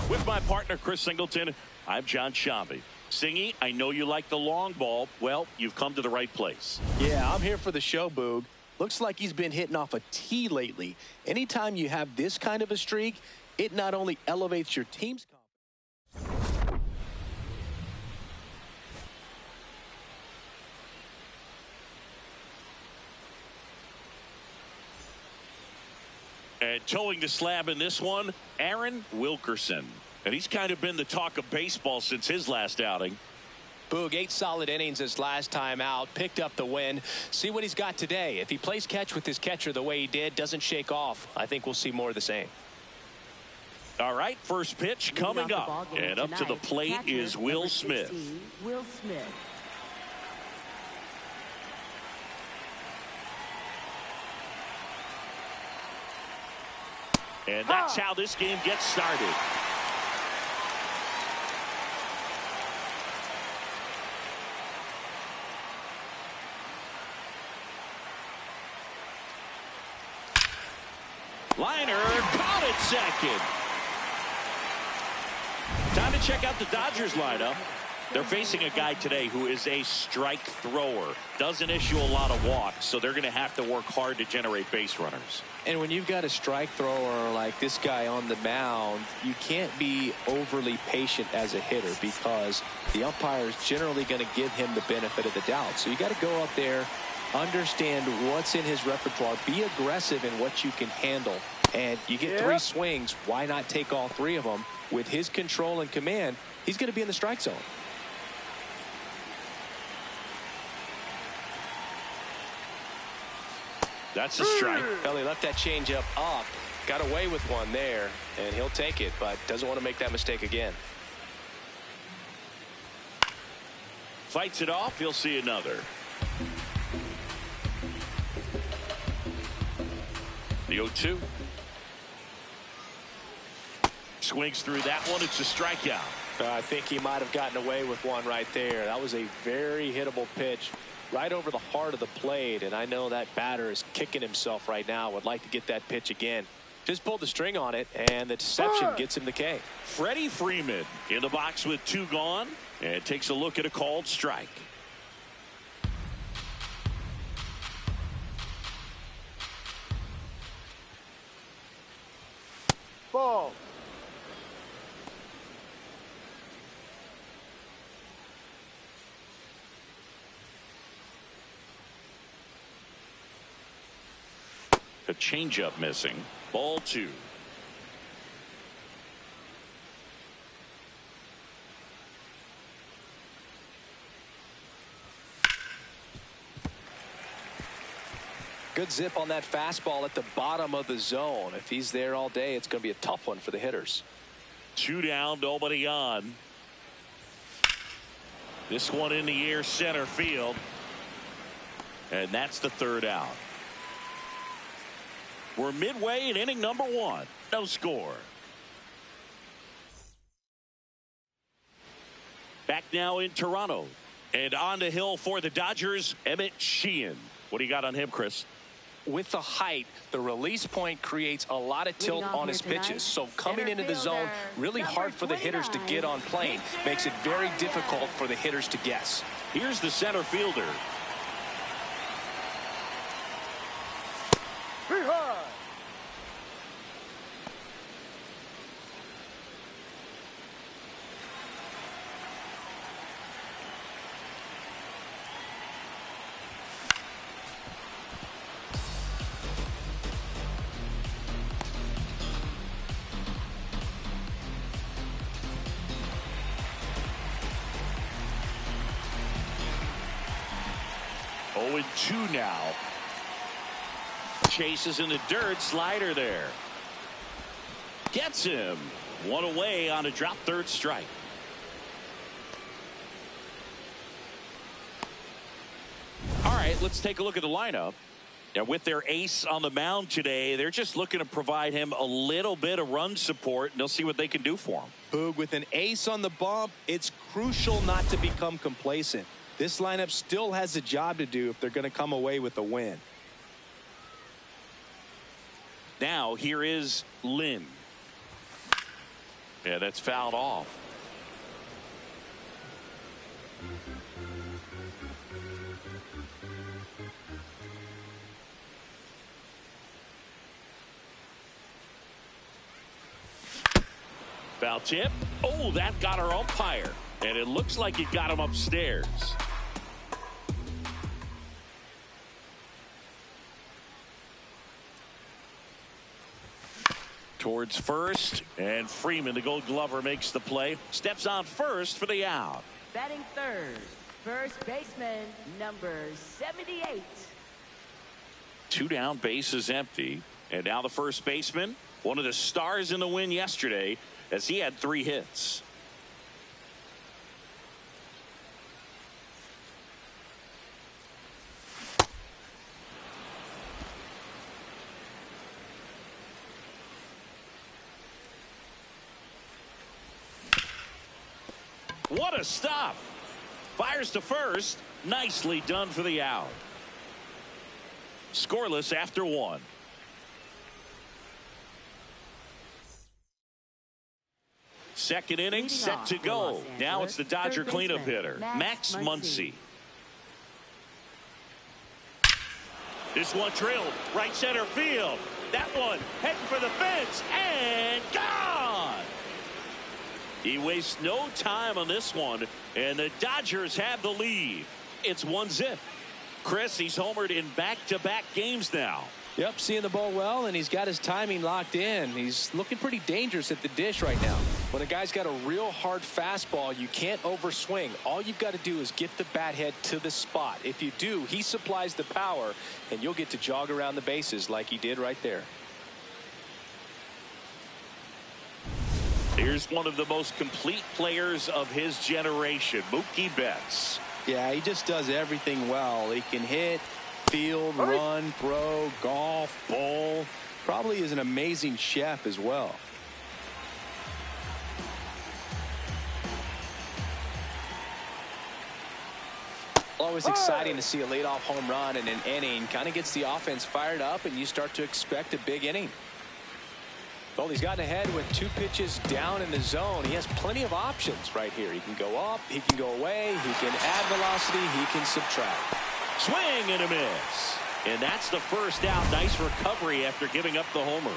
With my partner, Chris Singleton, I'm John Shambi. Singy, I know you like the long ball. Well, you've come to the right place. Yeah, I'm here for the show, Boog. Looks like he's been hitting off a tee lately. Anytime you have this kind of a streak, it not only elevates your team's confidence. And towing the slab in this one, Aaron Wilkerson. And he's kind of been the talk of baseball since his last outing. Boog, 8 solid innings his last time out, picked up the win. See what he's got today. If he plays catch with his catcher the way he did, doesn't shake off, I think we'll see more of the same. All right, first pitch coming up. And up to the plate is Will Smith. Will Smith. And that's how this game gets started. Liner caught it second. Time to check out the Dodgers lineup. They're facing a guy today who is a strike thrower. Doesn't issue a lot of walks, so they're going to have to work hard to generate base runners. And when you've got a strike thrower like this guy on the mound, you can't be overly patient as a hitter because the umpire is generally going to give him the benefit of the doubt. So you got to go up there, understand what's in his repertoire, be aggressive in what you can handle. And you get 3 swings, why not take all 3 of them? With his control and command, he's going to be in the strike zone. That's a strike. Well, he left that changeup up, got away with one there, and he'll take it, but doesn't want to make that mistake again. Fights it off. He'll see another. The 0-2. Swings through that one. It's a strikeout. I think he might have gotten away with one right there. That was a very hittable pitch right over the heart of the plate, and I know that batter is kicking himself right now. Would like to get that pitch again. Just pulled the string on it, and the deception gets him the K. Freddie Freeman in the box with 2 gone, and takes a look at a called strike. Ball. A changeup missing. Ball 2. Good zip on that fastball at the bottom of the zone. If he's there all day, it's going to be a tough one for the hitters. 2 down, nobody on. This one in the air, center field. And that's the 3rd out. We're midway in inning number 1. No score. Back now in Toronto. And on the hill for the Dodgers, Emmett Sheehan. What do you got on him, Chris? With the height, the release point creates a lot of tilt on his pitches. So coming into the zone, really hard for the hitters to get on plane. Makes it very difficult for the hitters to guess. Here's the center fielder. Oh, 2 now. Chases in the dirt. Slider there. Gets him. 1 away on a drop 3rd strike. All right, let's take a look at the lineup. And with their ace on the mound today, they're just looking to provide him a little bit of run support, and they'll see what they can do for him. Boog, with an ace on the bump, it's crucial not to become complacent. This lineup still has a job to do if they're going to come away with a win. Now here is Lynn. Yeah, that's fouled off. Foul tip. Oh, that got our umpire. And it looks like it got him upstairs. Towards first, and Freeman, the Gold Glover, makes the play. Steps on first for the out. Batting 3rd, first baseman, number 78. 2 down, base is empty. And now the first baseman, one of the stars in the win yesterday, as he had 3 hits. What a stop. Fires to first. Nicely done for the out. Scoreless after 1. Second inning set to go. Now it's the Dodger cleanup hitter, Max Muncy. This one drilled right center field. That one heading for the fence and gone. He wastes no time on this one, and the Dodgers have the lead. It's 1-0. Chris, he's homered in back-to-back games now. Yep, seeing the ball well, and he's got his timing locked in. He's looking pretty dangerous at the dish right now. When a guy's got a real hard fastball, you can't overswing. All you've got to do is get the bat head to the spot. If you do, he supplies the power, and you'll get to jog around the bases like he did right there. Here's one of the most complete players of his generation, Mookie Betts. Yeah, he just does everything well. He can hit, field, run, throw, golf, bowl. Probably is an amazing chef as well. Always exciting to see a leadoff home run in an inning. Kind of gets the offense fired up, and you start to expect a big inning. Well, he's gotten ahead with 2 pitches down in the zone. He has plenty of options right here. He can go up, he can go away, he can add velocity, he can subtract. Swing and a miss. And that's the first out. Nice recovery after giving up the homer.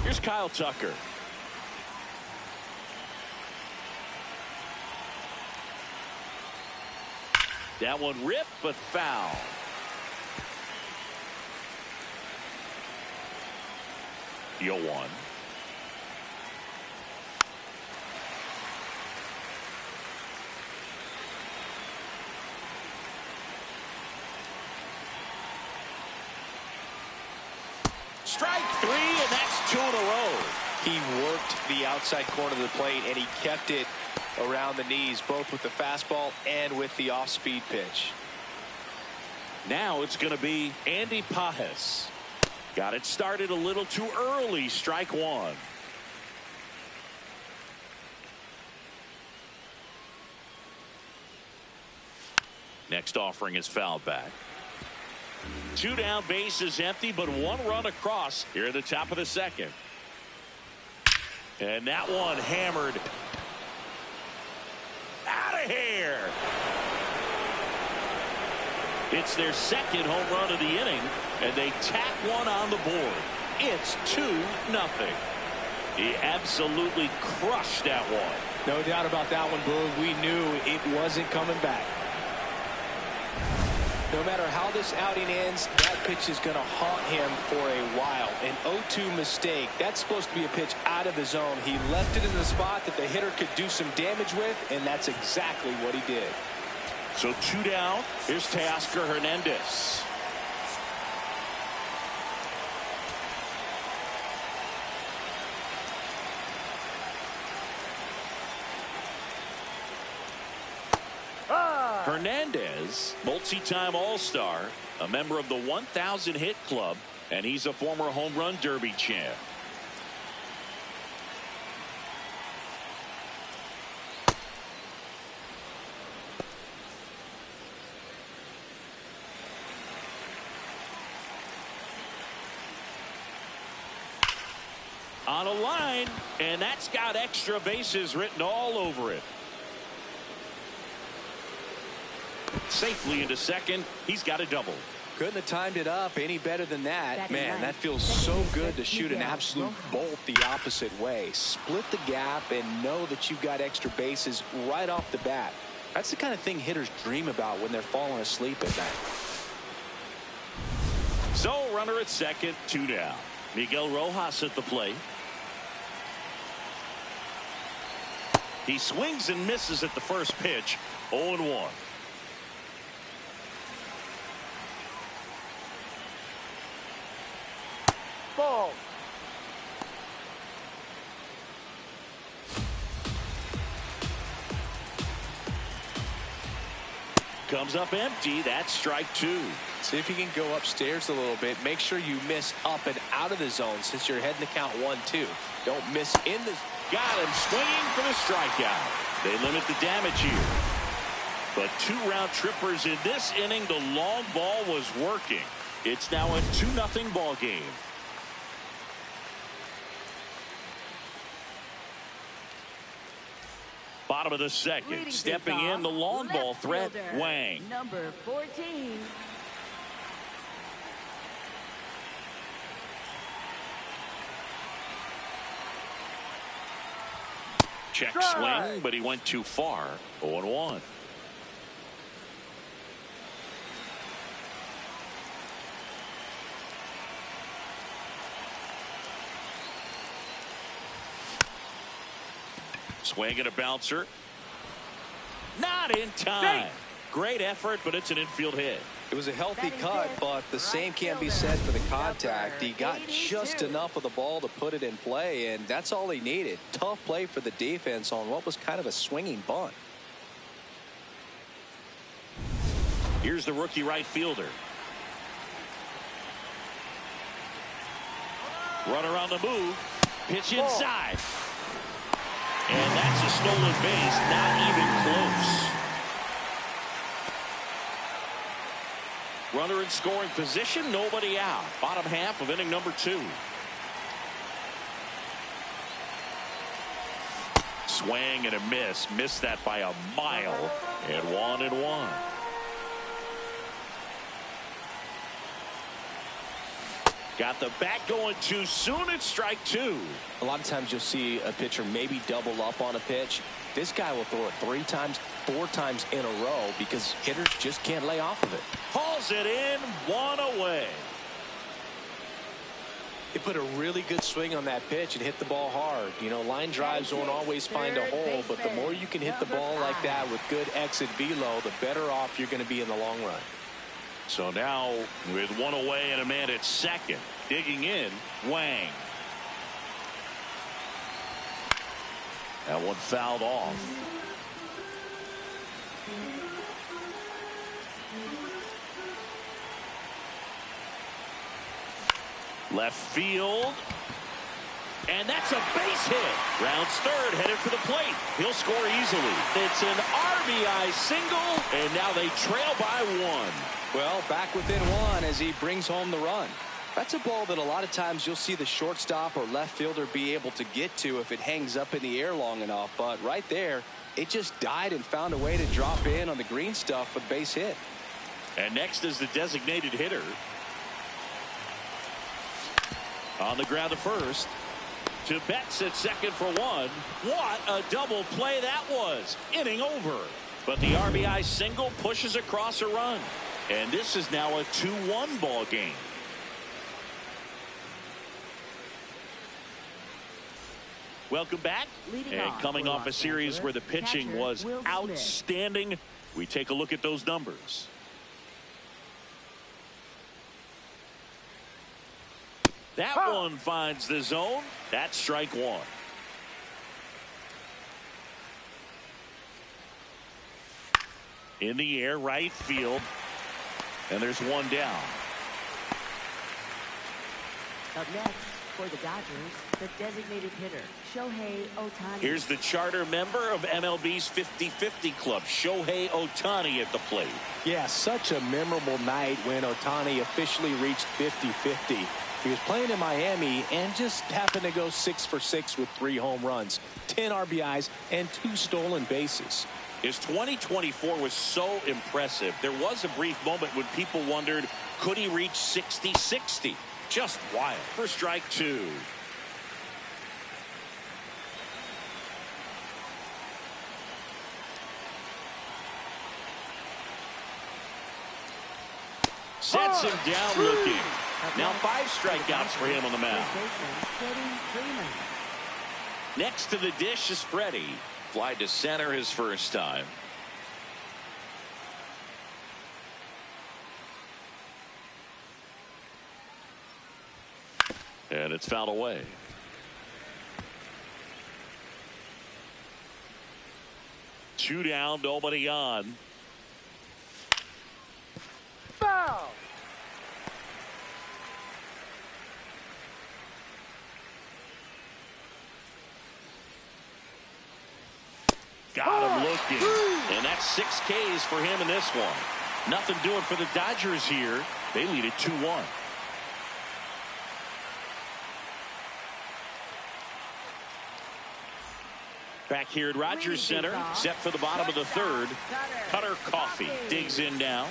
Here's Kyle Tucker. That one ripped, but foul. Deal 1. Strike 3, and that's 2 in a row. He worked the outside corner of the plate, and he kept it around the knees, both with the fastball and with the off-speed pitch. Now it's going to be Andy Pajes. Got it started a little too early. Strike 1. Next offering is fouled back. 2 down, bases empty, but 1 run across here at the top of the second. And that one hammered out of here. It's their second home run of the inning, and they tack 1 on the board. It's 2-0. He absolutely crushed that one. No doubt about that one, Boog. We knew it wasn't coming back. No matter how this outing ends, that pitch is going to haunt him for a while. An 0-2 mistake. That's supposed to be a pitch out of the zone. He left it in the spot that the hitter could do some damage with, and that's exactly what he did. So 2 down. Here's Teoscar Hernandez. Hernandez, multi-time All-Star, a member of the 1,000 hit club, and he's a former home run derby champ. On a line, and that's got extra bases written all over it. Safely into second. He's got a double. Couldn't have timed it up any better than that. Man, that feels so good to shoot an absolute bolt the opposite way. Split the gap and know that you've got extra bases right off the bat. That's the kind of thing hitters dream about when they're falling asleep at night. So runner at second, 2 down. Miguel Rojas at the plate. He swings and misses at the first pitch. 0-1. Ball. Comes up empty. That's strike 2. See if you can go upstairs a little bit. Make sure you miss up and out of the zone since you're heading to count 1-2. Don't miss in the. Got him swinging for the strikeout. They limit the damage here. But 2 round trippers in this inning. The long ball was working. It's now a 2-0 ball game. Bottom of the second. Stepping in, the long ball threat, Wang. Number 14. Check swing, but he went too far. 0-1. Swing and a bouncer. Not in time. Great effort, but it's an infield hit. It was a healthy cut, but the same can't be said for the contact. He got just enough of the ball to put it in play, and that's all he needed. Tough play for the defense on what was kind of a swinging bunt. Here's the rookie right fielder. Runner on the move. Pitch inside. And that's a stolen base. Not even close. Runner in scoring position. Nobody out. Bottom half of inning number 2. Swing and a miss. Missed that by a mile. And 1-1. Got the bat going too soon. It's strike 2. A lot of times you'll see a pitcher maybe double up on a pitch. This guy will throw it 3 times, 4 times in a row because hitters just can't lay off of it. Hauls it in. 1 away. He put a really good swing on that pitch and hit the ball hard. You know, line drives won't always find a hole, but the more you can hit the ball like that with good exit velo, the better off you're going to be in the long run. So now with 1 away and a man at second, digging in, Wang. That one fouled off. Left field. And that's a base hit. Rounds third, headed for the plate. He'll score easily. It's an RBI single, and now they trail by 1. Well, back within 1 as he brings home the run. That's a ball that a lot of times you'll see the shortstop or left fielder be able to get to if it hangs up in the air long enough. But right there, it just died and found a way to drop in on the green stuff with base hit. And next is the designated hitter. On the ground to first. To Betts at second for 1. What a double play that was. Inning over. But the RBI single pushes across a run. And this is now a 2-1 ball game. Welcome back. And coming off a series where the pitching was outstanding, we take a look at those numbers. That one finds the zone. That's strike 1. In the air, right field. And there's 1 down. Up next for the Dodgers, the designated hitter, Shohei Ohtani. Here's the charter member of MLB's 50-50 club, Shohei Ohtani at the plate. Yeah, such a memorable night when Ohtani officially reached 50-50. He was playing in Miami and just happened to go 6 for 6 with 3 home runs, 10 RBIs, and 2 stolen bases. His 2024 was so impressive. There was a brief moment when people wondered, could he reach 60-60? Just wild. For strike 2. Sets him down looking. Now 5 strikeouts for him on the mound. Next to the dish is Freddie. Fly to center his first time. And it's fouled away. Two down, nobody on. Foul. Got him looking. And that's 6 Ks for him in this one. Nothing doing for the Dodgers here. They lead it 2-1. Back here at Rogers Center, set for the bottom of the 3rd. Cutter Coffee digs in now.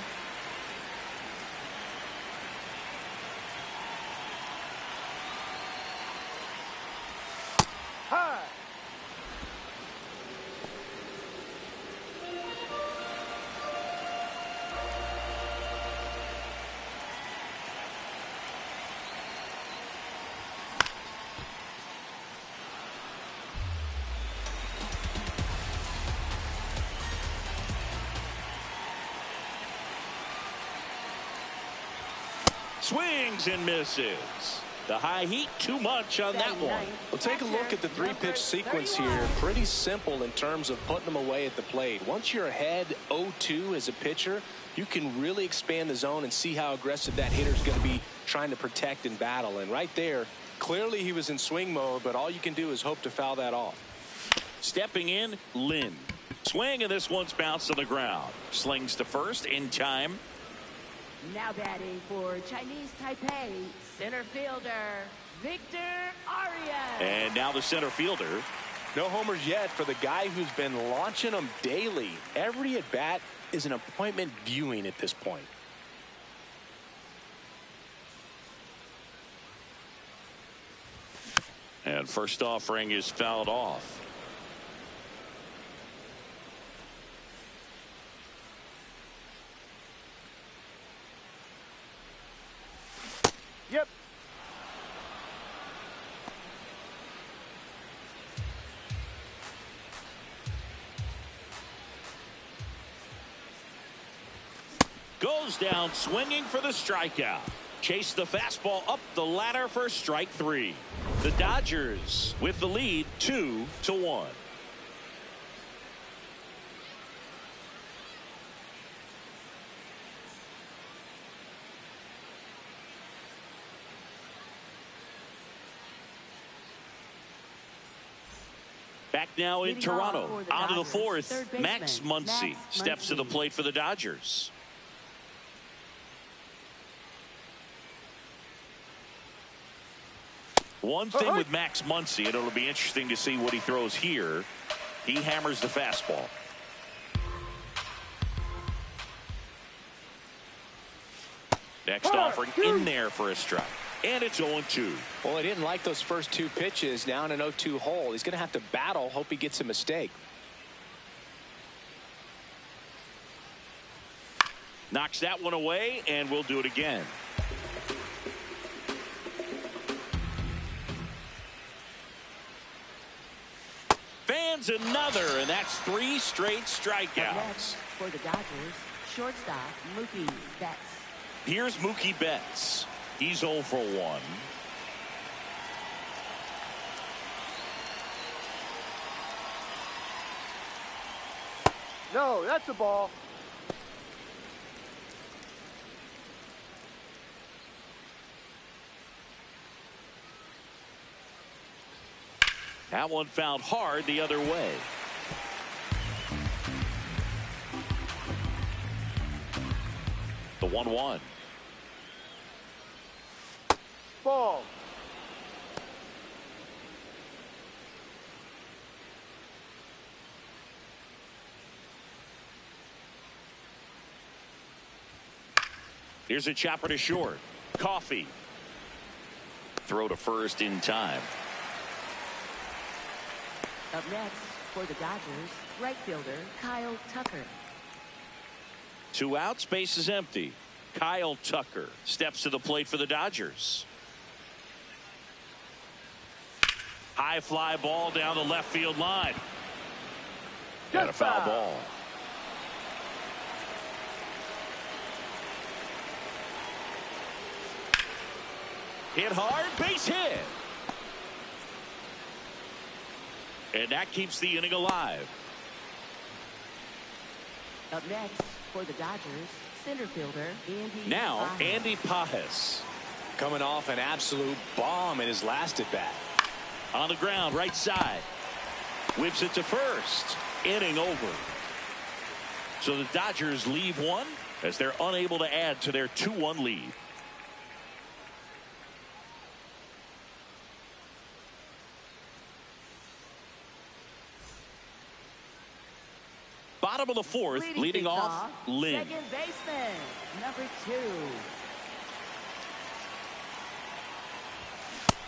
Swings and misses. The high heat, too much on that one. Well, take a look at the 3-pitch sequence here. Pretty simple in terms of putting them away at the plate. Once you're ahead 0-2 as a pitcher, you can really expand the zone and see how aggressive that hitter is going to be trying to protect and battle. And right there, Clearly he was in swing mode, but all you can do is hope to foul that off. Stepping in, Lin. Swing, and this one's bounced on the ground. Slings to first in time. Now batting for Chinese Taipei, center fielder, Victor Arias. And now the center fielder. No homers yet for the guy who's been launching them daily. Every at-bat is an appointment viewing at this point. And first offering is fouled off. Yep. Goes down swinging for the strikeout. Chase the fastball up the ladder for strike three. The Dodgers with the lead 2-1. Back now in Toronto. On to the fourth. Max Muncy steps to the plate for the Dodgers. One thing with Max Muncy, and it'll be interesting to see what he throws here. He hammers the fastball. Next offering in there for a strike. And it's 0-2. Well, he didn't like those first two pitches. Now in an 0-2 hole. He's going to have to battle. Hope he gets a mistake. Knocks that one away, and we'll do it again. Fans another, and that's 3 straight strikeouts. For the Dodgers, shortstop Mookie Betts. Here's Mookie Betts. He's 0 for 1. No, that's a ball. That one fouled hard the other way. The 1-1. Ball. Here's a chopper to short. Coffee. Throw to first in time. Up next for the Dodgers, right fielder Kyle Tucker. 2 outs, base is empty. Kyle Tucker steps to the plate for the Dodgers. High fly ball down the left field line. Got a foul ball. Hit hard, base hit. And that keeps the inning alive. Up next for the Dodgers, center fielder Andy Now, Pages. Andy Pages. Coming off an absolute bomb in his last at bat. On the ground, right side. Whips it to first. Inning over. So the Dodgers leave one as they're unable to add to their 2-1 lead. Bottom of the fourth, leading off, Lin. Second baseman, number 2.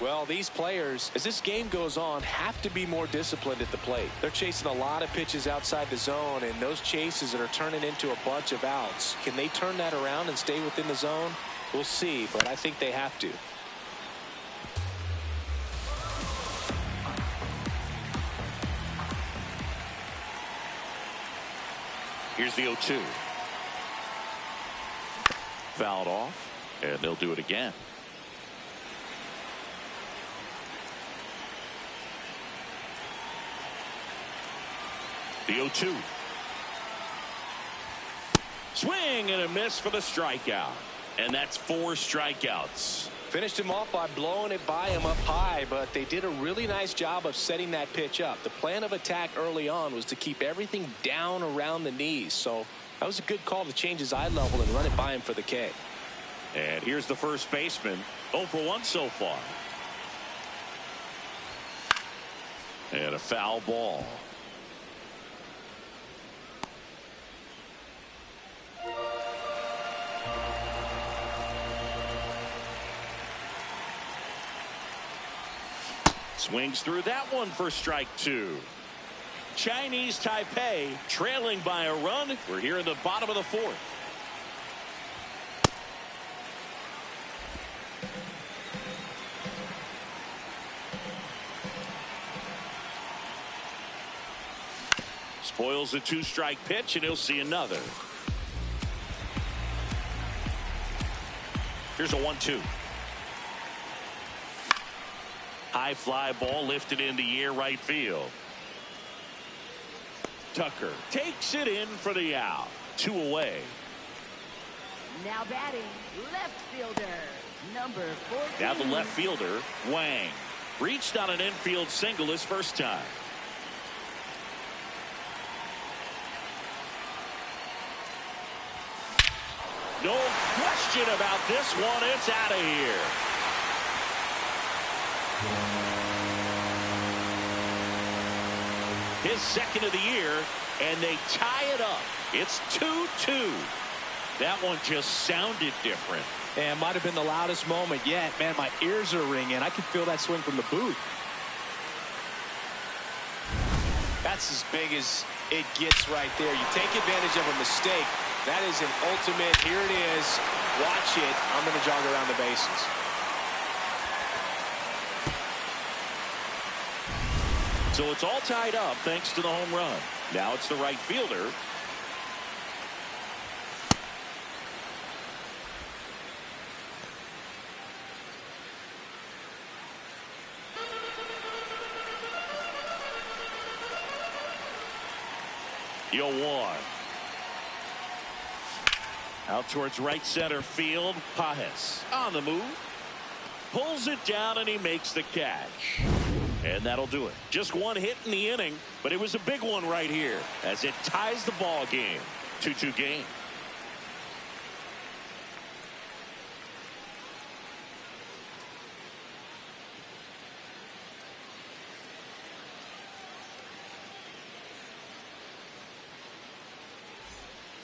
Well, these players, as this game goes on, have to be more disciplined at the plate. They're chasing a lot of pitches outside the zone, and those chases that are turning into a bunch of outs. Can they turn that around and stay within the zone? We'll see, but I think they have to. Here's the 0-2. Fouled off, and they'll do it again. The 0-2. Swing and a miss for the strikeout. And that's 4 strikeouts. Finished him off by blowing it by him up high, but they did a really nice job of setting that pitch up. The plan of attack early on was to keep everything down around the knees, so that was a good call to change his eye level and run it by him for the K. And here's the first baseman. 0 for 1 so far. And a foul ball. Swings through that one for strike 2. Chinese Taipei trailing by a run. We're here in the bottom of the 4th. Spoils a 2-strike pitch, and he'll see another. Here's a 1-2. High fly ball lifted in the air, right field. Tucker takes it in for the out. 2 away. Now batting, left fielder, number 14. Now the left fielder, Wang. Reached on an infield single his first time. No question about this one. It's out of here. His second of the year, and they tie it up. It's 2-2. That one just sounded different. And might have been the loudest moment yet. Man, my ears are ringing. I can feel that swing from the booth. That's as big as it gets right there. You take advantage of a mistake. That is an ultimate. Here it is. Watch it. I'm going to jog around the bases. So it's all tied up thanks to the home run. Now it's the right fielder. Yo, one. Out towards right center field. Pajes on the move. Pulls it down and he makes the catch. And that'll do it. Just one hit in the inning, but it was a big one right here as it ties the ball game. 2-2 game.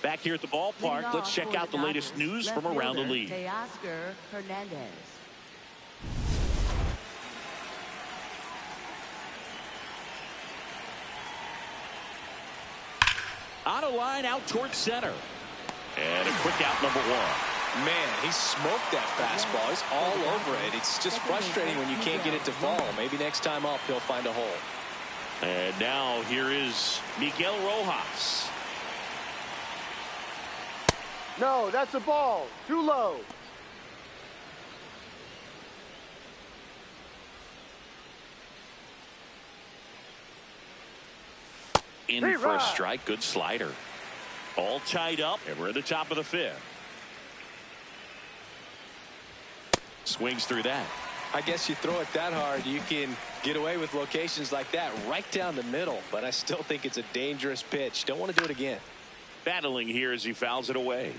Back here at the ballpark, let's check out the latest news from around the league. Teoscar Hernandez. On a line out towards center. And a quick out, number 1. Man, he smoked that fastball. He's all over it. It's just frustrating when you can't get it to fall. Maybe next time up he'll find a hole. And now here is Miguel Rojas. No, that's a ball. Too low. In for a strike. Good slider. All tied up, and we're at the top of the 5th. Swings through that. I guess you throw it that hard, you can get away with locations like that right down the middle. But I still think it's a dangerous pitch. Don't want to do it again. Battling here as he fouls it away.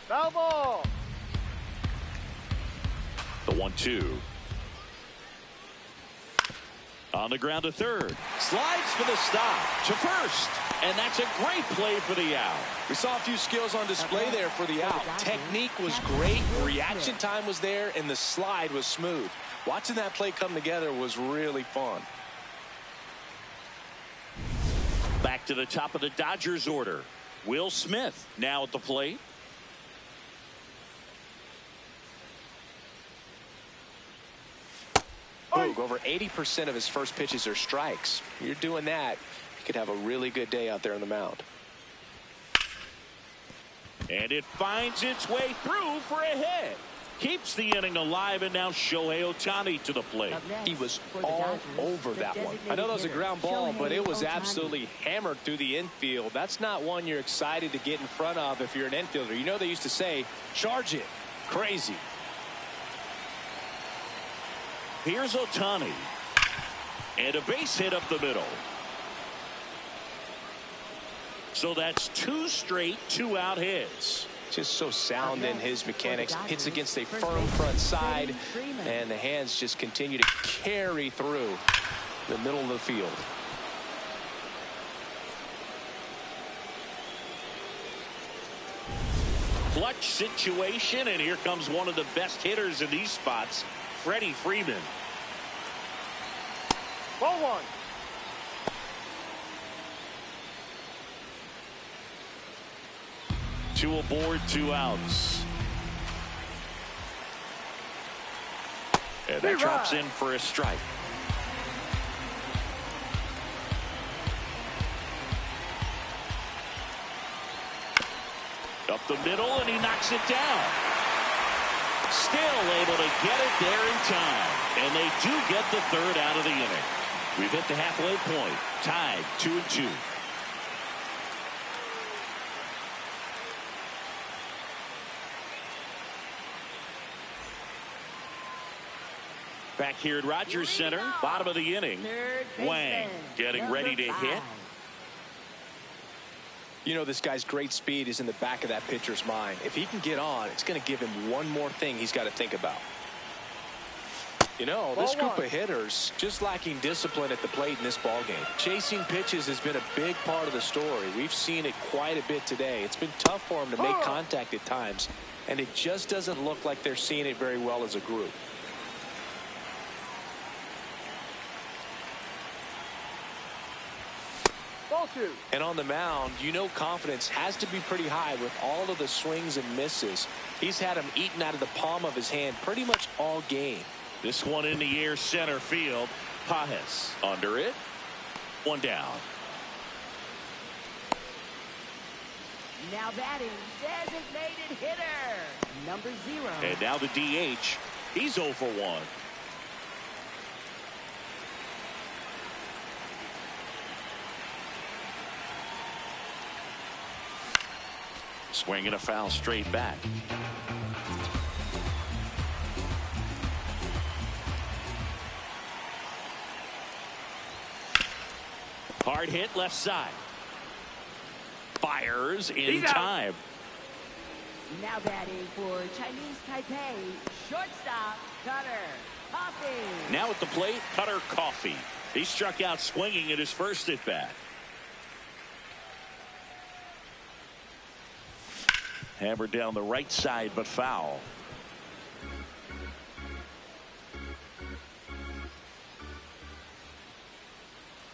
Foul ball. The 1-2. On the ground to third. Slides for the stop to first. And that's a great play for the out. We saw a few skills on display there for the out. Technique was great. Reaction time was there. And the slide was smooth. Watching that play come together was really fun. Back to the top of the Dodgers order. Will Smith now at the plate. Boog, over 80% of his first pitches are strikes. You're doing that, you could have a really good day out there on the mound. And it finds its way through for a hit. keeps the inning alive, and now Shohei Ohtani to the plate. He was all over that one. I know that was a ground ball, but it was absolutely hammered through the infield. That's not one you're excited to get in front of if you're an infielder. You know they used to say, charge it. Crazy. Here's Ohtani. And a base hit up the middle. So that's 2 straight 2-out hits. Just so sound in his mechanics. Hits against a firm front side, and the hands just continue to carry through the middle of the field. Clutch situation, and here comes one of the best hitters in these spots, Freddie Freeman. Ball 1. Two aboard, 2 outs. And that drops in for a strike. Up the middle, and he knocks it down. Still able to get it there in time. And they do get the 3rd out of the inning. We've hit the halfway point. Tied 2-2. Back here at Rogers Center, bottom of the inning. Wang getting ready to hit. You know, this guy's great speed is in the back of that pitcher's mind. If he can get on, it's going to give him one more thing he's got to think about. You know, this group of hitters just lacking discipline at the plate in this ballgame. Chasing pitches has been a big part of the story. We've seen it quite a bit today. It's been tough for them to make contact at times, and it just doesn't look like they're seeing it very well as a group. And on the mound, you know confidence has to be pretty high with all of the swings and misses. He's had them eaten out of the palm of his hand pretty much all game. This one in the air, center field. Pajes under it. 1 down. Now batting, designated hitter, number 0. And now the DH. He's 0 for 1. Swinging a foul straight back. Hard hit left side. Fires in time. Now batting for Chinese Taipei, shortstop Cutter Coffee. Now at the plate, Cutter Coffee. He struck out swinging at his first at bat. Hammered down the right side, but foul.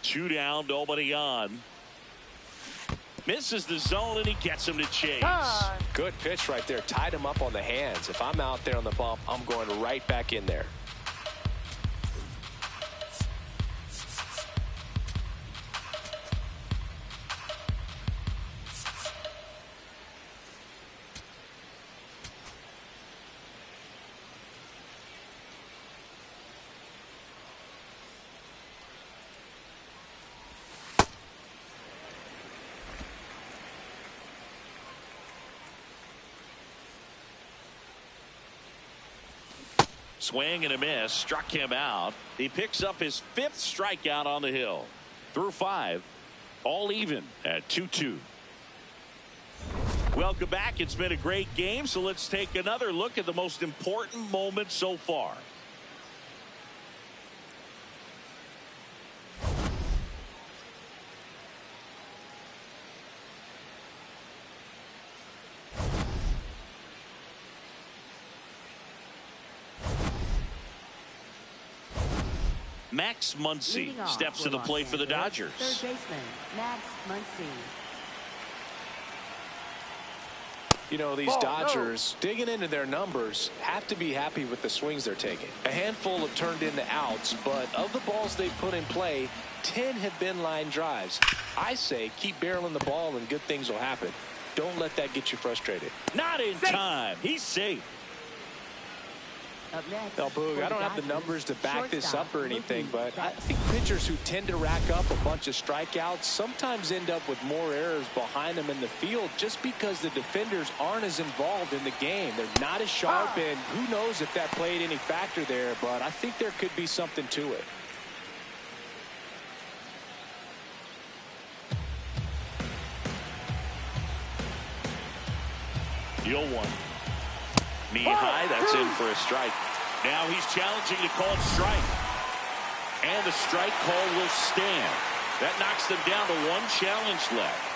Two down, nobody on. Misses the zone, and he gets him to chase. Good pitch right there. Tied him up on the hands. If I'm out there on the bump, I'm going right back in there. Swing and a miss, struck him out. He picks up his 5th strikeout on the hill. Through 5, all even at 2-2. Welcome back. It's been a great game, so let's take another look at the most important moment so far. Max Muncy steps to the plate for the Dodgers. Third baseman, Max Muncy. You know, these Dodgers, digging into their numbers, have to be happy with the swings they're taking. A handful have turned into outs, but of the balls they've put in play, 10 have been line drives. I say keep barreling the ball and good things will happen. Don't let that get you frustrated. Not in time. He's safe. Up next. Now, Boog, I don't have the numbers to back this up or anything, but I think pitchers who tend to rack up a bunch of strikeouts sometimes end up with more errors behind them in the field just because the defenders aren't as involved in the game. They're not as sharp, and who knows if that played any factor there, but I think there could be something to it. Deal one. Knee high, that's in for a strike. Now he's challenging to call it strike. And the strike call will stand. That knocks them down to one challenge left.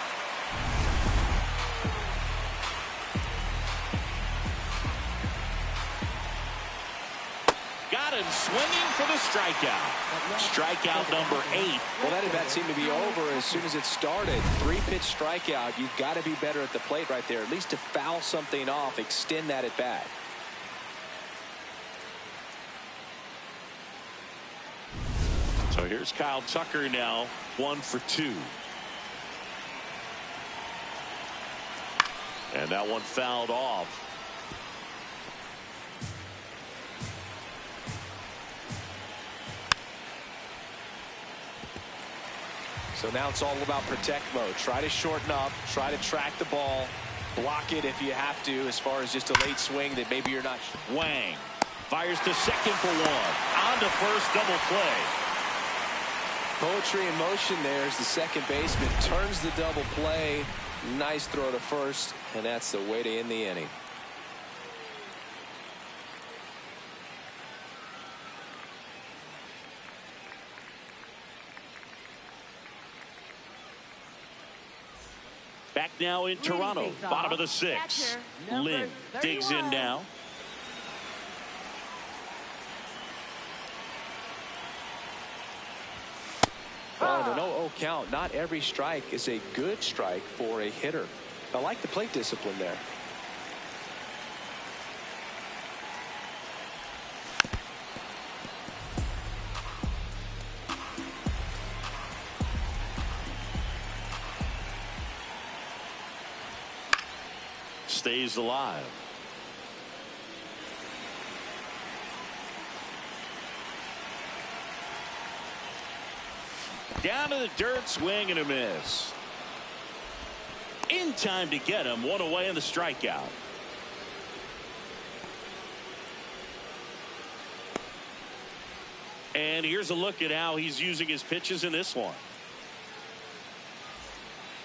Got him swinging for the strikeout. Strikeout number 8. Well, that at-bat seemed to be over as soon as it started. 3-pitch strikeout. You've got to be better at the plate right there, at least to foul something off, extend that at-bat. So here's Kyle Tucker now, 1 for 2. And that one fouled off. So now it's all about protect mode. Try to shorten up, try to track the ball, block it if you have to, as far as just a late swing that maybe you're not. Wang fires to second for 1. On to first, double play. Poetry in motion there as the second baseman turns the double play. Nice throw to first, and that's the way to end the inning. Back now in Toronto, bottom of the 6th. Lynn digs in now. Oh, an 0-0 count. Not every strike is a good strike for a hitter. I like the plate discipline there. Stays alive. Down to the dirt, swing and a miss. In time to get him, 1 away in the strikeout. And here's a look at how he's using his pitches in this one.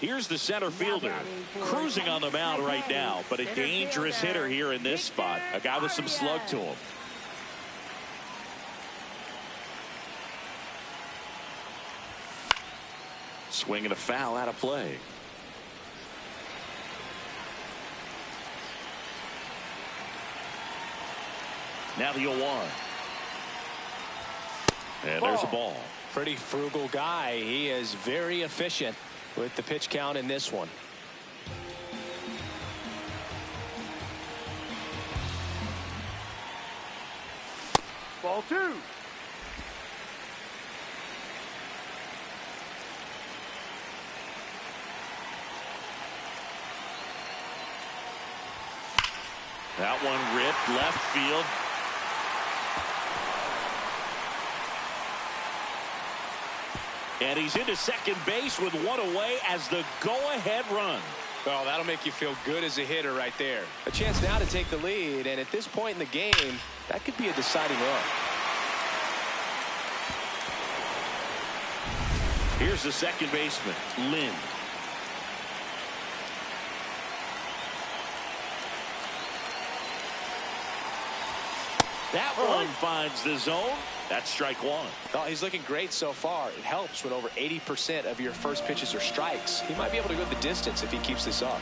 Here's the center fielder cruising on the mound right now, but a dangerous hitter here in this spot. A guy with some slug to him. Swing and a foul out of play. Now the 0-1. And there's a ball. Pretty frugal guy. He is very efficient with the pitch count in this one. Ball 2. That one ripped left field. And he's into second base with 1 away as the go-ahead run. Well, that'll make you feel good as a hitter right there. A chance now to take the lead, and at this point in the game, that could be a deciding run. Here's the second baseman, Lynn. That one finds the zone. That's strike 1. Well, he's looking great so far. It helps when over 80% of your first pitches are strikes. He might be able to go the distance if he keeps this up.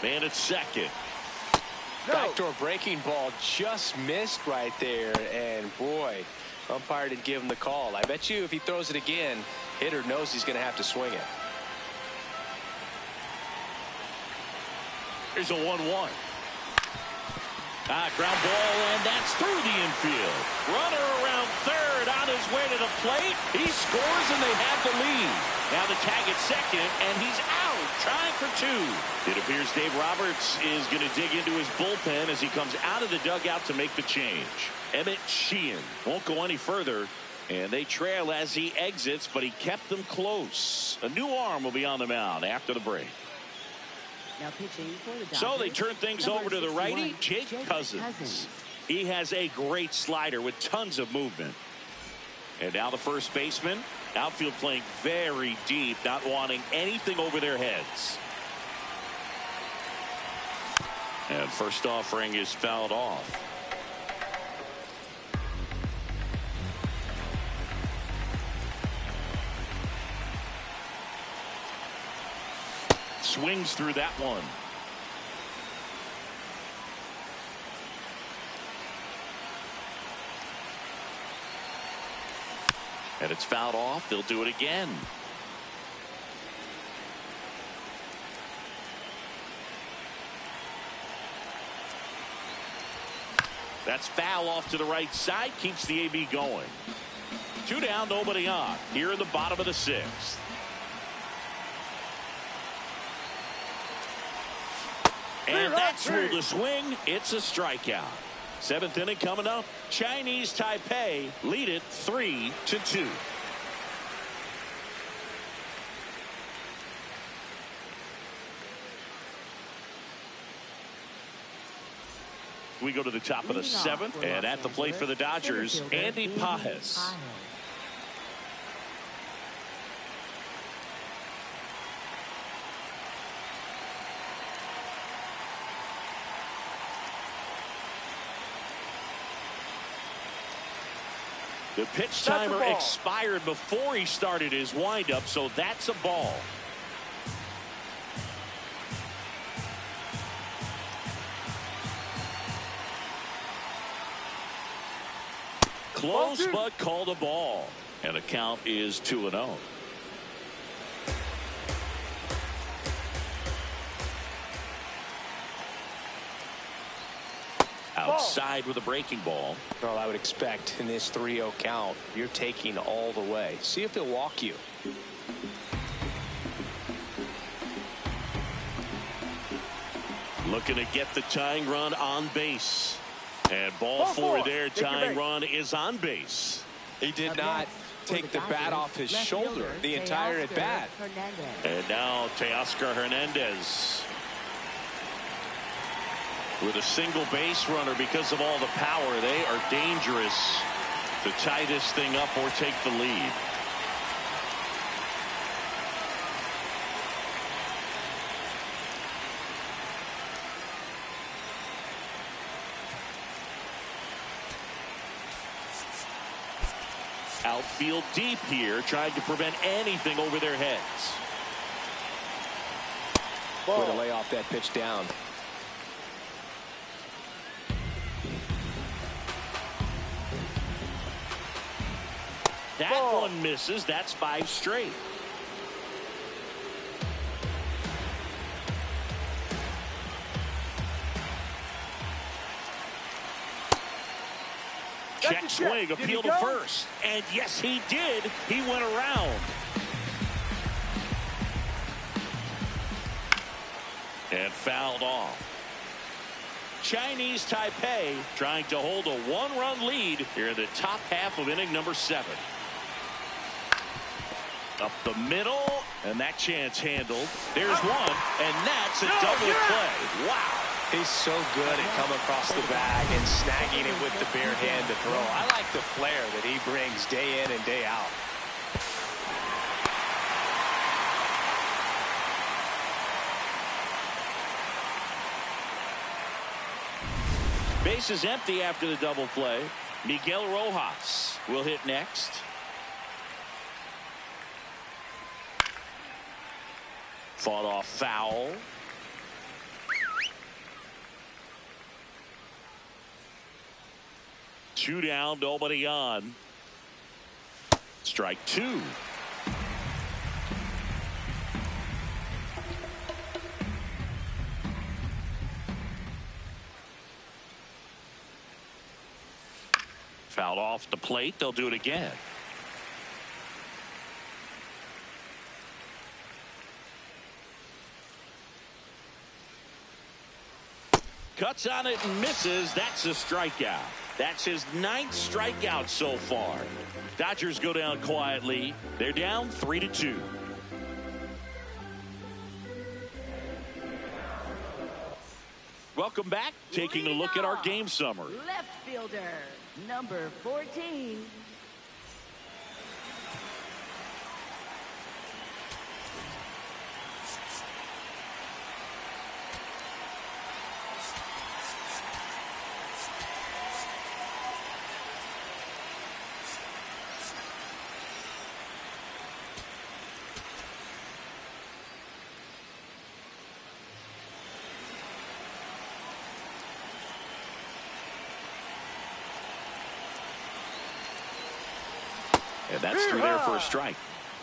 Man at second. No. Backdoor breaking ball just missed right there. And boy, umpire didn't give him the call. I bet you if he throws it again, hitter knows he's going to have to swing it. Here's a 1-1. Ground ball, and that's through the infield. Runner around third on his way to the plate. He scores, and they have the lead. Now the tag at second, and he's out, trying for two. It appears Dave Roberts is going to dig into his bullpen as he comes out of the dugout to make the change. Emmett Sheehan won't go any further, and they trail as he exits, but he kept them close. A new arm will be on the mound after the break. Now pitching for the Dodgers, So they turn things over to the righty, Jake Cousins. He has a great slider with tons of movement. And now the first baseman, outfield playing very deep, not wanting anything over their heads. And first offering is fouled off. Swings through that one. And it's fouled off. They'll do it again. That's foul off to the right side. Keeps the AB going. 2 down, nobody on. Here in the bottom of the 6th. And that's ruled a swing. It's a strikeout. 7th inning coming up. Chinese Taipei lead it 3-2. We go to the top of the 7th, and at the plate for the Dodgers, Andy Pajes. The pitch timer expired before he started his windup, so that's a ball. Close, but called a ball. And the count is 2-0. Outside with a breaking ball. Well, I would expect in this 3-0 count, you're taking all the way. See if he'll walk you. Looking to get the tying run on base. And ball 4 there. Tying run is on base. He did not take the bat off his shoulder the entire at bat. And now Teoscar Hernandez with a single base runner. Because of all the power, they are dangerous to tie this thing up or take the lead. Outfield deep here, trying to prevent anything over their heads. Way to lay off that pitch down. That one misses. That's 5 straight. Check swing, appeal to first. And yes, he did. He went around. And fouled off. Chinese Taipei trying to hold a 1-run lead here in the top half of inning number 7. Up the middle, and that chance handled. There's one, and that's a double play. Wow. He's so good at coming across the bag and snagging it with the bare hand to throw. I like the flair that he brings day in and day out. Base is empty after the double play. Miguel Rojas will hit next. Fought off foul. Two down, nobody on. Strike 2. Fouled off the plate. They'll do it again. Cuts on it and misses. That's a strikeout. That's his 9th strikeout so far. Dodgers go down quietly. They're down 3-2. Welcome back. Taking a look at our game summary. Left fielder, number 14. And that's through there for a strike.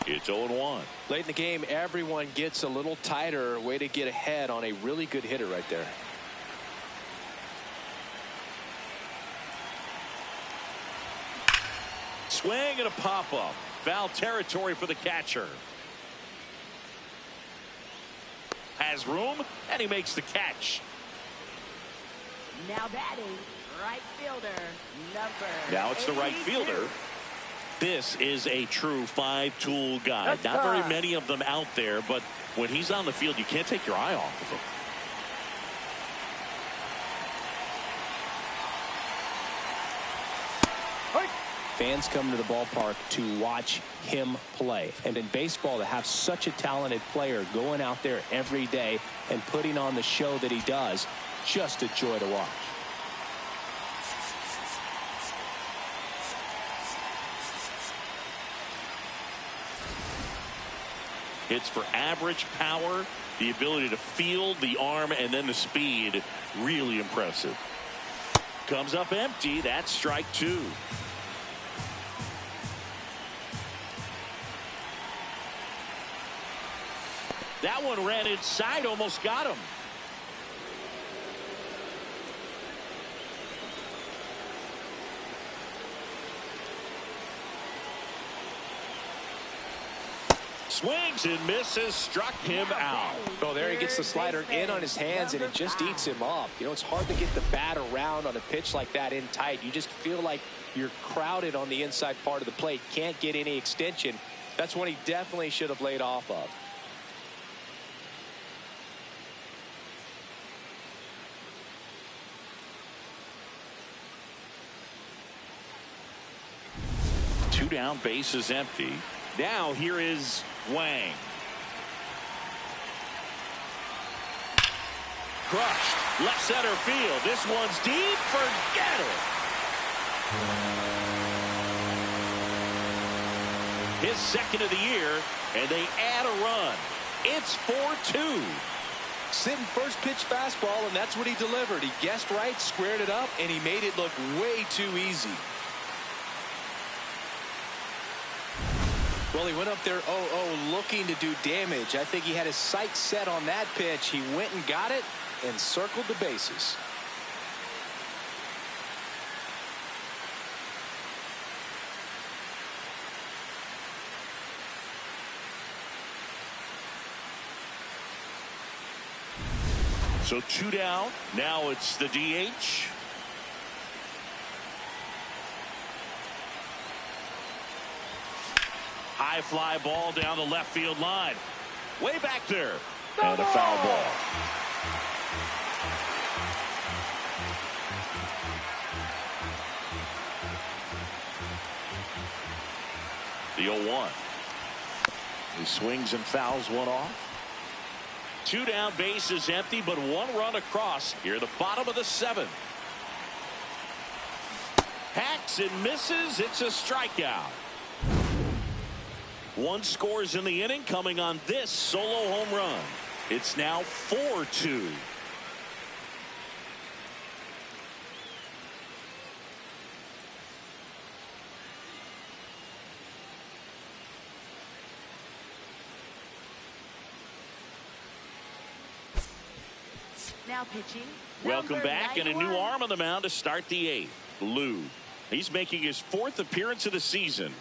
It's 0-1. Late in the game, everyone gets a little tighter. Way to get ahead on a really good hitter right there. Swing and a pop-up. Foul territory for the catcher. Has room, and he makes the catch. Now batting, right fielder, number Now it's the right 82. fielder. This is a true 5-tool guy. That's Not very time. many of them out there, but when he's on the field, you can't take your eye off of him. Fans come to the ballpark to watch him play. And in baseball, to have such a talented player going out there every day and putting on the show that he does, just a joy to watch. Hits for average power, the ability to field, the arm, and then the speed. Really impressive. Comes up empty. That's strike 2. That one ran inside, almost got him. Swings and misses, struck him out. Oh, there he gets the slider in on his hands, and it just eats him up. You know, it's hard to get the bat around on a pitch like that in tight. You just feel like you're crowded on the inside part of the plate. Can't get any extension. That's one he definitely should have laid off of. Two down, base is empty. Now here is Wang. Crushed. Left center field. This one's deep. Forget it. His second of the year, and they add a run. It's 4-2. Sitting first pitch fastball, and that's what he delivered. He guessed right, squared it up, and he made it look way too easy. Well, he went up there 0-0 looking to do damage. I think he had his sights set on that pitch. He went and got it and circled the bases. So two down. Now it's the DH. High fly ball down the left field line. Way back there. And a foul ball. The 0-1. He swings and fouls one off. Two down, base is empty, but one run across here, the bottom of the 7th. Hacks and misses. It's a strikeout. One scores in the inning, coming on this solo home run. It's now 4-2. Now pitching. Welcome back, and a new 91. arm on the mound to start the 8th. Lou. He's making his 4th appearance of the season.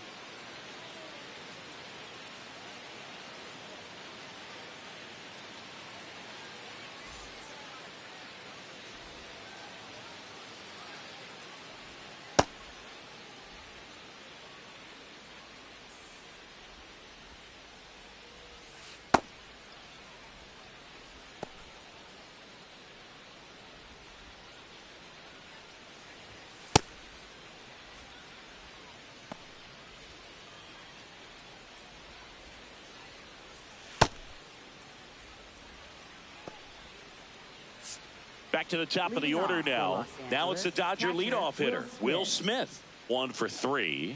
Back to the top of the order now. Now it's the Dodger leadoff hitter, Will Smith. 1 for 3.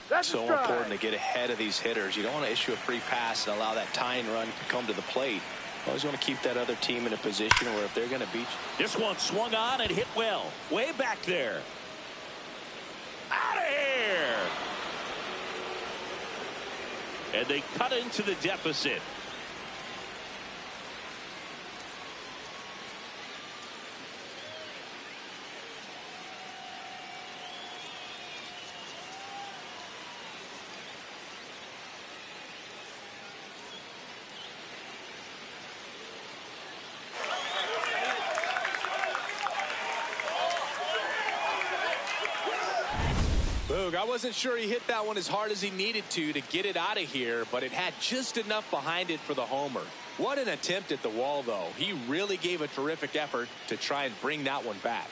That's So important to get ahead of these hitters. You don't want to issue a free pass and allow that tying run to come to the plate. You always want to keep that other team in a position where if they're going to beat you. This one swung on and hit well. Way back there. Out of here. And they cut into the deficit. I wasn't sure he hit that one as hard as he needed to get it out of here, but it had just enough behind it for the homer. What an attempt at the wall, though. He really gave a terrific effort to try and bring that one back.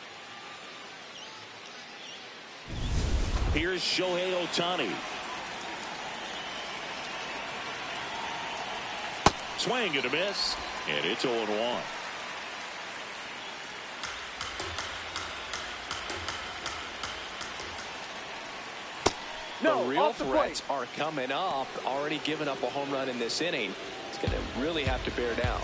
Here's Shohei Ohtani. Swing and a miss, and it's 0-1. The real threats are coming up. Already given up a home run in this inning. It's going to really have to bear down.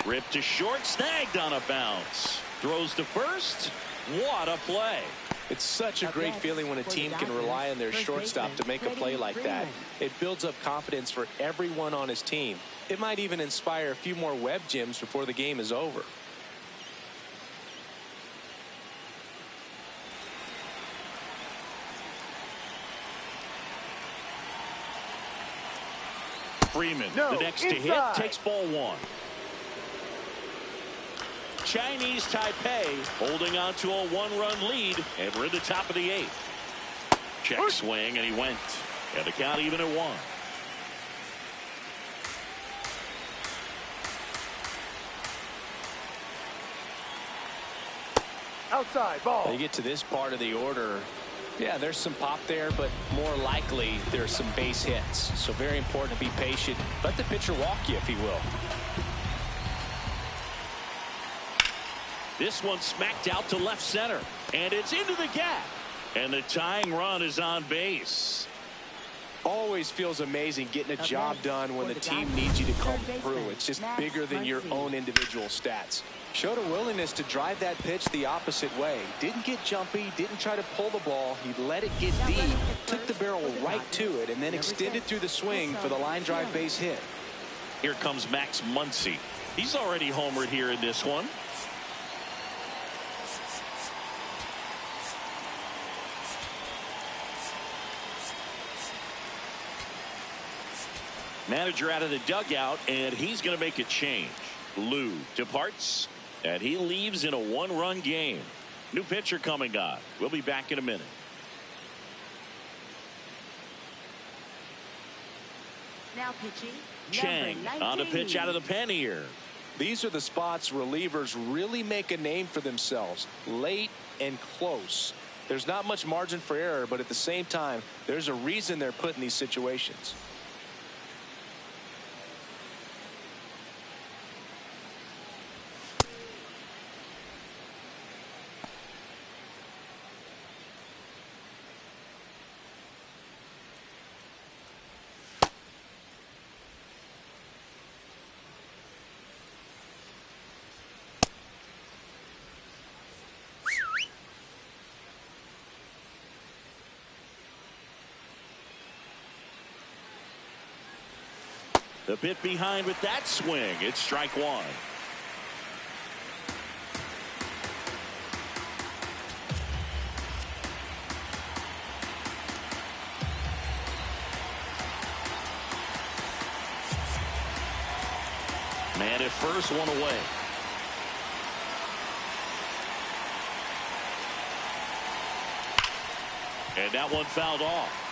Ripped to short, snagged on a bounce. Throws to first. What a play. It's such a great feeling when a team can rely on their shortstop to make a play like that. It builds up confidence for everyone on his team. It might even inspire a few more web gems before the game is over. Freeman, the next to hit, takes ball 1. Chinese Taipei holding on to a 1-run lead, and we're in the top of the 8th. Check swing, and he went. And the count even at 1. Outside ball. You get to this part of the order. Yeah, there's some pop there, but more likely there's some base hits. So very important to be patient. Let the pitcher walk you, if he will. This one smacked out to left center, and it's into the gap. And the tying run is on base. Always feels amazing getting a job done when the team needs you to come through. It's just bigger than your own individual stats. Showed a willingness to drive that pitch the opposite way. Didn't get jumpy, didn't try to pull the ball. He let it get deep, took the barrel right to it, and then extended through the swing for the line drive base hit. Here comes Max Muncy. He's already homered here in this one. Manager out of the dugout, and he's going to make a change. Lou departs, and he leaves in a 1-run game. New pitcher coming on. We'll be back in a minute. Now pitching, Chang on the pitch out of the pen here. These are the spots relievers really make a name for themselves. Late and close. There's not much margin for error, but at the same time, there's a reason they're put in these situations. The bit behind with that swing. It's strike 1. Man at first, 1 away. And that one fouled off.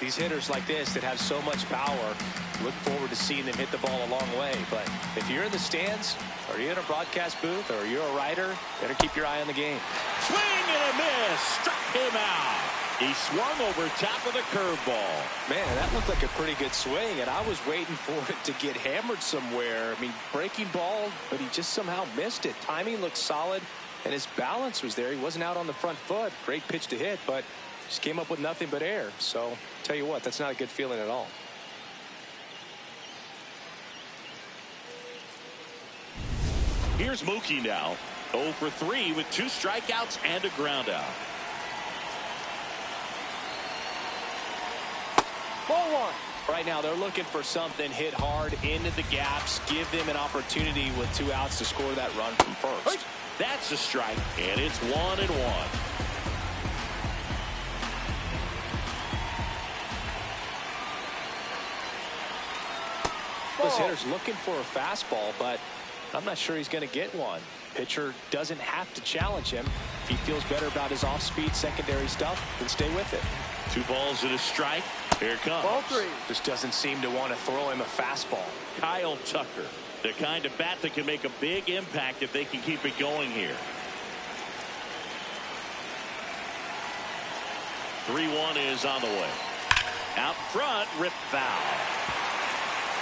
These hitters like this that have so much power, look forward to seeing them hit the ball a long way. But if you're in the stands, or you're in a broadcast booth, or you're a writer, better keep your eye on the game. Swing and a miss. Struck him out. He swung over top of the curveball. Man, that looked like a pretty good swing, and I was waiting for it to get hammered somewhere. I mean, breaking ball, but he just somehow missed it. Timing looked solid, and his balance was there. He wasn't out on the front foot. Great pitch to hit, but just came up with nothing but air. So, tell you what, that's not a good feeling at all. Here's Mookie now. 0 for 3 with 2 strikeouts and a ground out. Ball 1. Right now, they're looking for something hit hard into the gaps, give them an opportunity with 2 outs to score that run from first. That's a strike, and it's 1-1. This hitter's looking for a fastball, but I'm not sure he's going to get one. Pitcher doesn't have to challenge him. If he feels better about his off-speed secondary stuff, then stay with it. 2 balls and a strike. Here it comes. Ball 3. Just doesn't seem to want to throw him a fastball. Kyle Tucker, the kind of bat that can make a big impact if they can keep it going here. 3-1 is on the way. Out front, rip foul.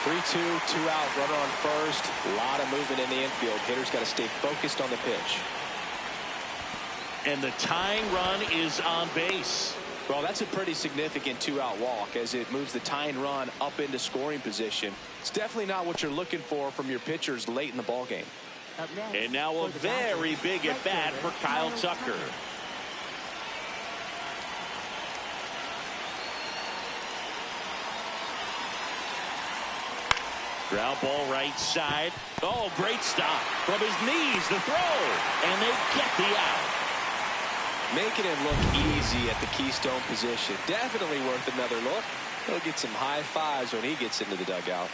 3-2, 2 out, runner on first. A lot of movement in the infield. Hitter's got to stay focused on the pitch. And the tying run is on base. Well, that's a pretty significant 2-out walk as it moves the tying run up into scoring position. It's definitely not what you're looking for from your pitchers late in the ballgame. And now a very big at bat for Kyle Tucker. Ground ball right side. Oh, great stop. From his knees, the throw. And they get the out. Making him look easy at the keystone position. Definitely worth another look. He'll get some high fives when he gets into the dugout.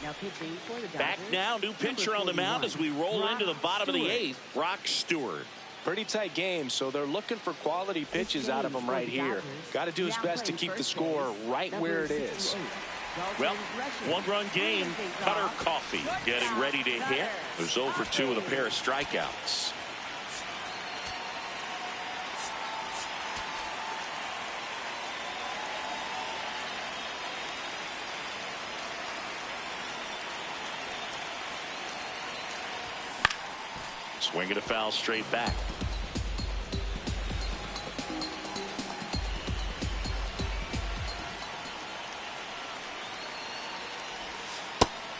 Now pitching for the Dodgers. Back now, new pitcher on the mound as we roll into the bottom of the 8th. Brock Stewart. Pretty tight game, so they're looking for quality pitches out of him right here. Got to do his best to keep the score right where it is. Well, 1-run game. Cutter Coffee getting ready to hit. There's 0 for 2 with a pair of strikeouts. Swing and a foul straight back.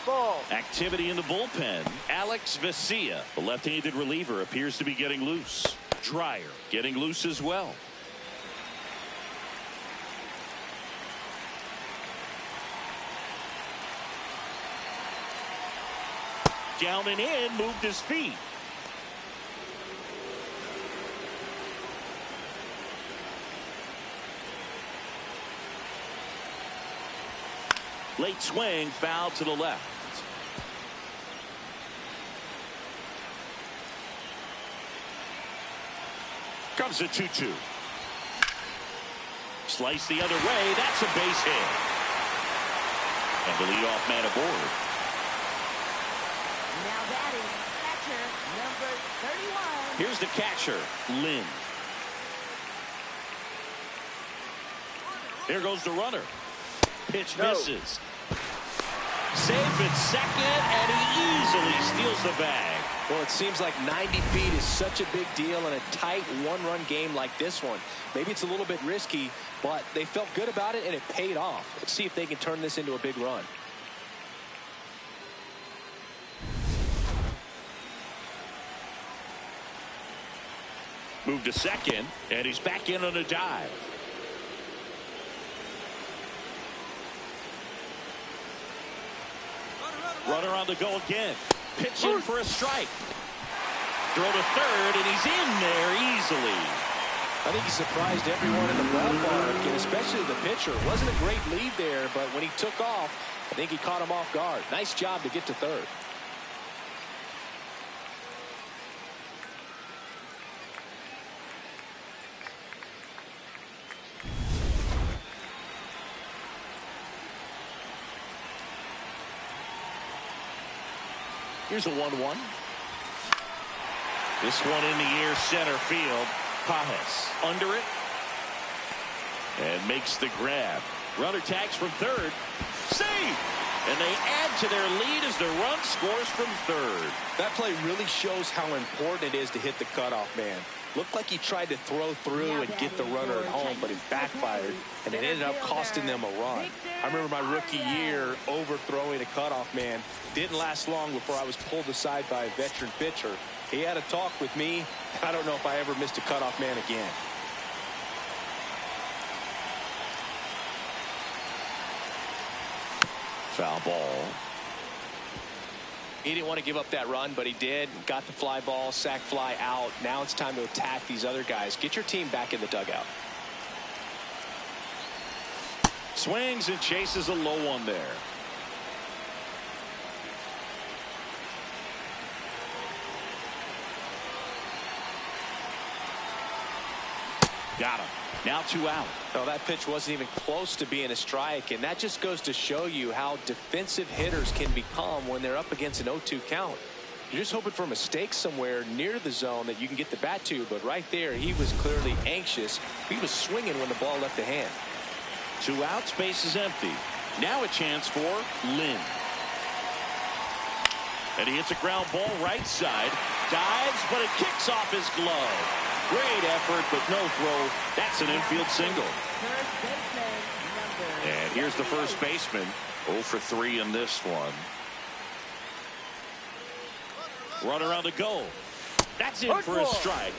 Ball. Activity in the bullpen. Alex Vesia, the left-handed reliever, appears to be getting loose. Dreyer getting loose as well. Down and in, moved his feet. Late swing, foul to the left. Comes a 2-2. Slice the other way. That's a base hit. And the leadoff man aboard. Now batting, catcher, number 31. Here's the catcher, Lynn. Here goes the runner. Pitch misses. Safe at second, and he easily steals the bag. Well, it seems like 90 feet is such a big deal in a tight 1-run game like this one. Maybe it's a little bit risky, but they felt good about it, and it paid off. Let's see if they can turn this into a big run. Moved to second, and he's back in on a dive. Runner on the go again. Pitching for a strike. Throw to third, and he's in there easily. I think he surprised everyone in the ballpark, and especially the pitcher. It wasn't a great lead there, but when he took off, I think he caught him off guard. Nice job to get to third. Here's a 1-1. This one in the air, center field. Pajes under it. And makes the grab. Runner tags from third. Save! And they add to their lead as the run scores from third. That play really shows how important it is to hit the cutoff man. Looked like he tried to throw through and get the runner at home, but it backfired, and it ended up costing them a run. I remember my rookie year overthrowing a cutoff man. Didn't last long before I was pulled aside by a veteran pitcher. He had a talk with me. I don't know if I ever missed a cutoff man again. Foul ball. He didn't want to give up that run, but he did. Got the fly ball, sac fly out. Now it's time to attack these other guys. Get your team back in the dugout. Swings and chases a low one there. Got him. Now 2 out. No, that pitch wasn't even close to being a strike, and that just goes to show you how defensive hitters can become when they're up against an 0-2 count. You're just hoping for a mistake somewhere near the zone that you can get the bat to, but right there he was clearly anxious. He was swinging when the ball left the hand. 2 outs, base is empty. Now a chance for Lynn. And he hits a ground ball right side. Dives, but it kicks off his glove. Great effort, but no throw. That's an infield single. And here's the first baseman. 0 for 3 in this one. Runner on the go. That's in for a strike.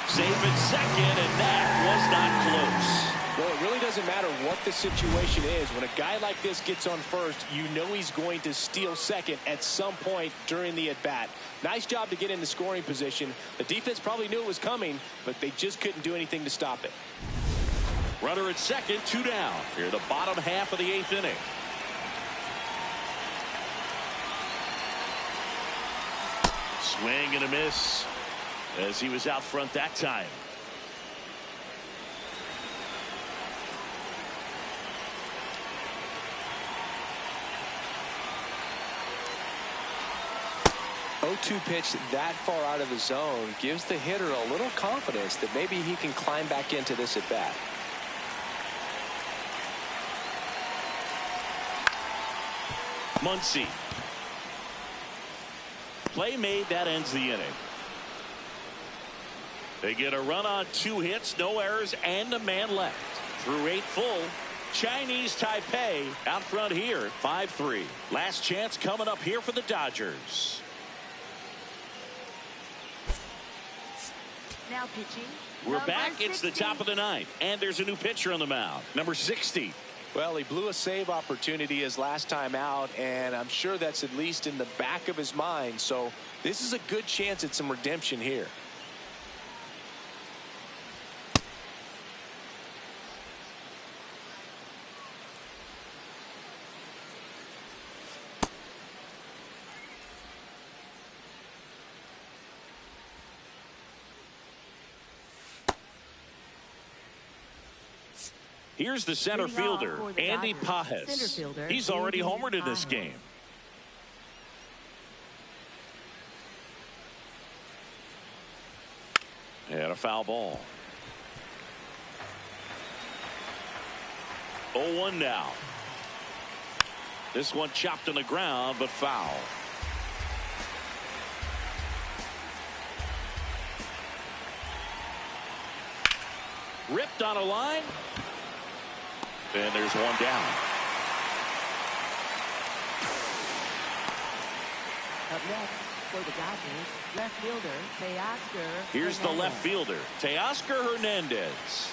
Safe at second, and that was not close. Well, it really doesn't matter what the situation is. When a guy like this gets on first, you know he's going to steal second at some point during the at-bat. Nice job to get into scoring position. The defense probably knew it was coming, but they just couldn't do anything to stop it. Runner at second, 2 down. Here, the bottom half of the 8th inning. Swing and a miss as he was out front that time. .02 pitch that far out of the zone gives the hitter a little confidence that maybe he can climb back into this at bat. Muncy. Play made, that ends the inning. They get a run on 2 hits, no errors, and a man left. Through 8 full, Chinese Taipei out front here, 5-3. Last chance coming up here for the Dodgers. Now pitching. We're back. It's the top of the 9th, and there's a new pitcher on the mound, number 60. Well, he blew a save opportunity his last time out, and I'm sure that's at least in the back of his mind. So this is a good chance at some redemption here. Here's the center fielder, Andy Pajes. He's already homered in this game. And a foul ball. 0-1 now. This one chopped on the ground, but foul. Ripped on a line. And there's one down. Up next for the Dodgers, left fielder Teoscar. Here's the left fielder, Teoscar Hernandez.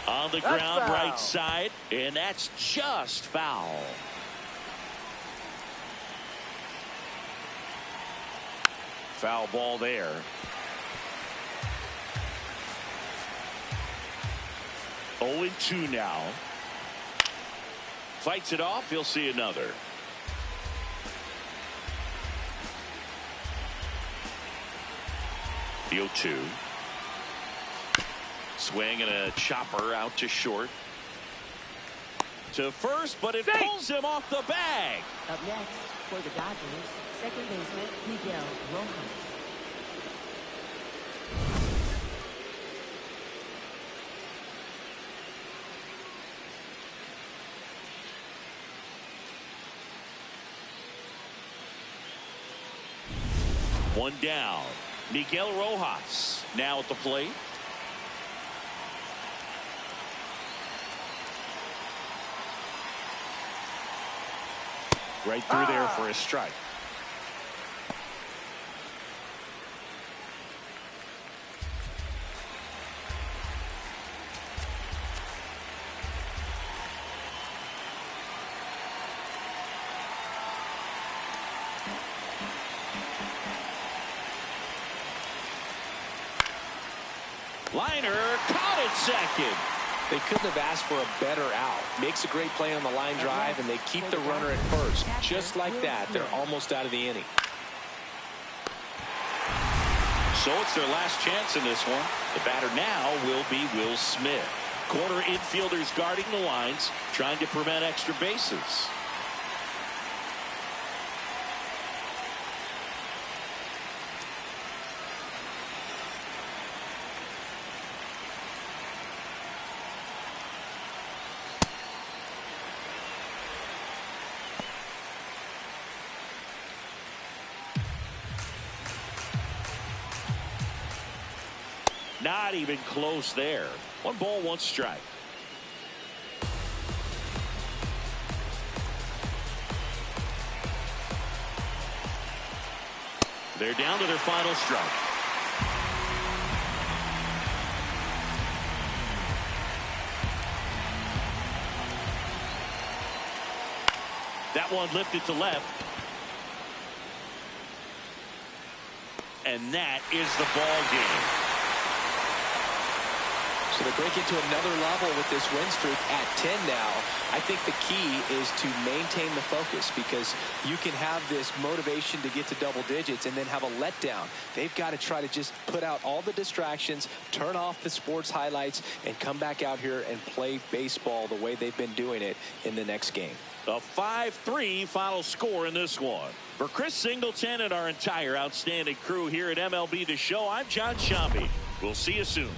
On the ground, right side, and that's just foul. Foul ball there. Oh, 2 now. Fights it off. He'll see another. The 0-2. Swing and a chopper out to short. To first, but it pulls him off the bag. Up next for the Dodgers, second baseman Miguel Rojas. One down. Miguel Rojas now at the plate. Right through there for a strike. Liner caught at second. They couldn't have asked for a better out. Makes a great play on the line drive, and they keep the runner at first. Just like that, they're almost out of the inning. So it's their last chance in this one. The batter now will be Will Smith. Corner infielders guarding the lines, trying to prevent extra bases. Not even close there. 1 ball, 1 strike. They're down to their final strike. That one lifted to left. And that is the ball game. So they're breaking to another level with this win streak at 10 now. I think the key is to maintain the focus, because you can have this motivation to get to double digits and then have a letdown. They've got to try to just put out all the distractions, turn off the sports highlights, and come back out here and play baseball the way they've been doing it in the next game. A 5-3 final score in this one. For Chris Singleton and our entire outstanding crew here at MLB The Show, I'm John Shambi. We'll see you soon.